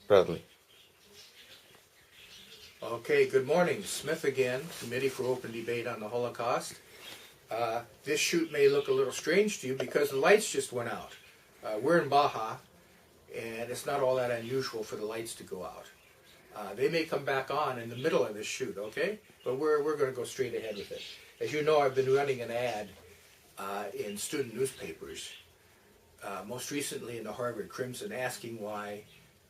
Bradley. Okay, good morning. Smith again, Committee for Open Debate on the Holocaust. This shoot may look a little strange to you because the lights just went out. We're in Baja, and it's not all that unusual for the lights to go out. They may come back on in the middle of this shoot, okay? But we're going to go straight ahead with it. As you know, I've been running an ad in student newspapers, most recently in the Harvard Crimson, asking why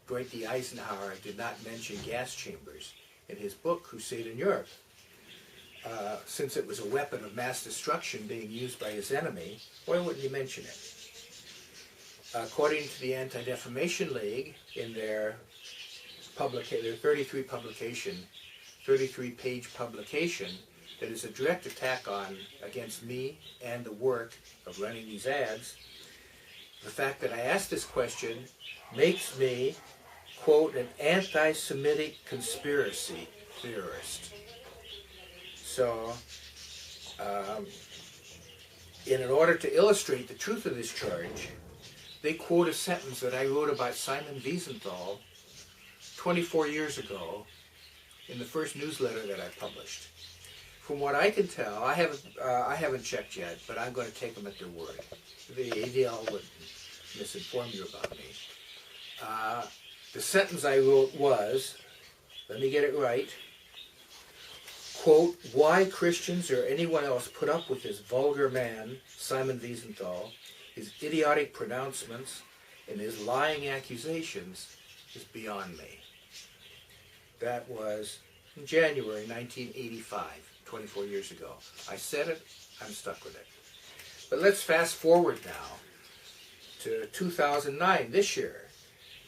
Dwight D. Eisenhower did not mention gas chambers in his book, Crusade in Europe. Since it was a weapon of mass destruction being used by his enemy, why wouldn't he mention it? According to the Anti-Defamation League, in their 33-page publication that is a direct attack against me and the work of running these ads, the fact that I asked this question makes me, quote, an anti-Semitic conspiracy theorist. So, in order to illustrate the truth of this charge, they quote a sentence that I wrote about Simon Wiesenthal 24 years ago in the first newsletter that I published. From what I can tell, I haven't checked yet, but I'm going to take them at their word. The ADL wouldn't misinform you about me. The sentence I wrote was, let me get it right, quote, why Christians or anyone else put up with this vulgar man, Simon Wiesenthal, his idiotic pronouncements, and his lying accusations is beyond me. That was in January 1985, 24 years ago. I said it, I'm stuck with it. But let's fast forward now to 2009, this year.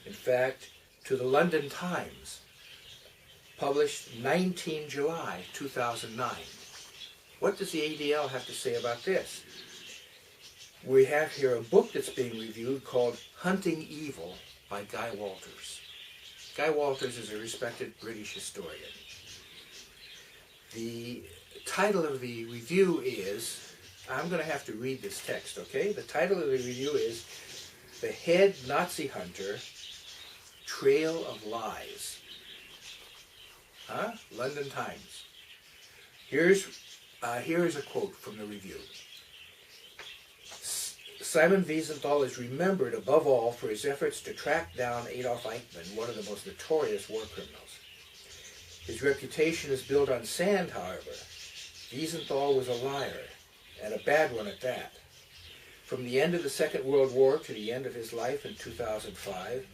In fact, to the London Times, published 19 July 2009. What does the ADL have to say about this? We have here a book that's being reviewed called Hunting Evil by Guy Walters. Guy Walters is a respected British historian. The title of the review is, I'm going to have to read this text, okay? The title of the review is The Head Nazi Hunter, Trail of Lies. London Times. Here is a quote from the review. Simon Wiesenthal is remembered above all for his efforts to track down Adolf Eichmann, one of the most notorious war criminals. His reputation is built on sand, however. Wiesenthal was a liar, and a bad one at that. From the end of the Second World War to the end of his life in 2005,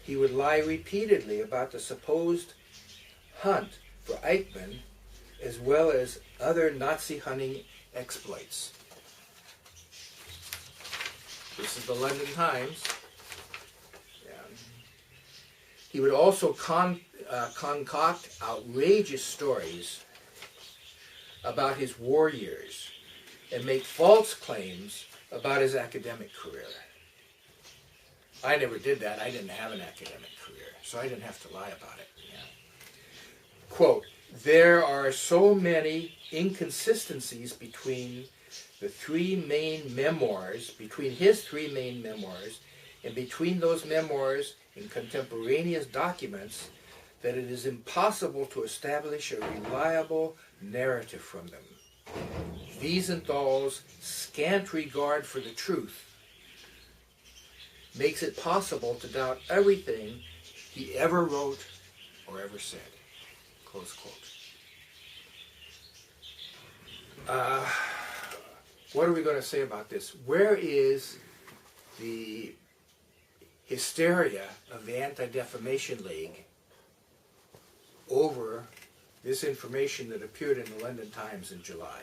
he would lie repeatedly about the supposed hunt for Eichmann, as well as other Nazi hunting exploits. This is the London Times. He would also concoct outrageous stories about his war years and make false claims about his academic career. I never did that. I didn't have an academic career, so I didn't have to lie about it. Quote, there are so many inconsistencies between his three main memoirs, and between those memoirs and contemporaneous documents, that it is impossible to establish a reliable narrative from them. Wiesenthal's scant regard for the truth makes it possible to doubt everything he ever wrote or ever said. Close quote. What are we going to say about this? Where is the hysteria of the Anti-Defamation League over this information that appeared in the London Times in July?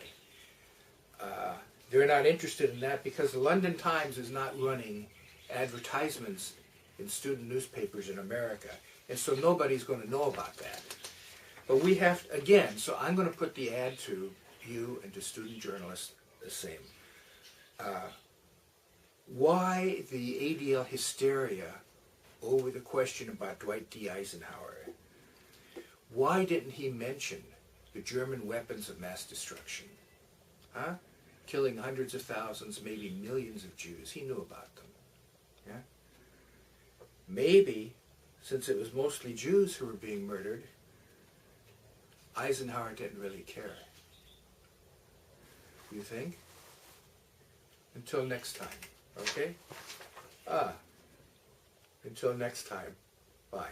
They're not interested in that because the London Times is not running advertisements in student newspapers in America, and so nobody's going to know about that. But we have, again, so I'm going to put the ad to you and to student journalists the same. Why the ADL hysteria over the question about Dwight D. Eisenhower? Why didn't he mention the German weapons of mass destruction? Killing hundreds of thousands, maybe millions of Jews. He knew about them. Yeah? Maybe since it was mostly Jews who were being murdered, Eisenhower didn't really care. You think? Until next time, okay? Until next time, bye.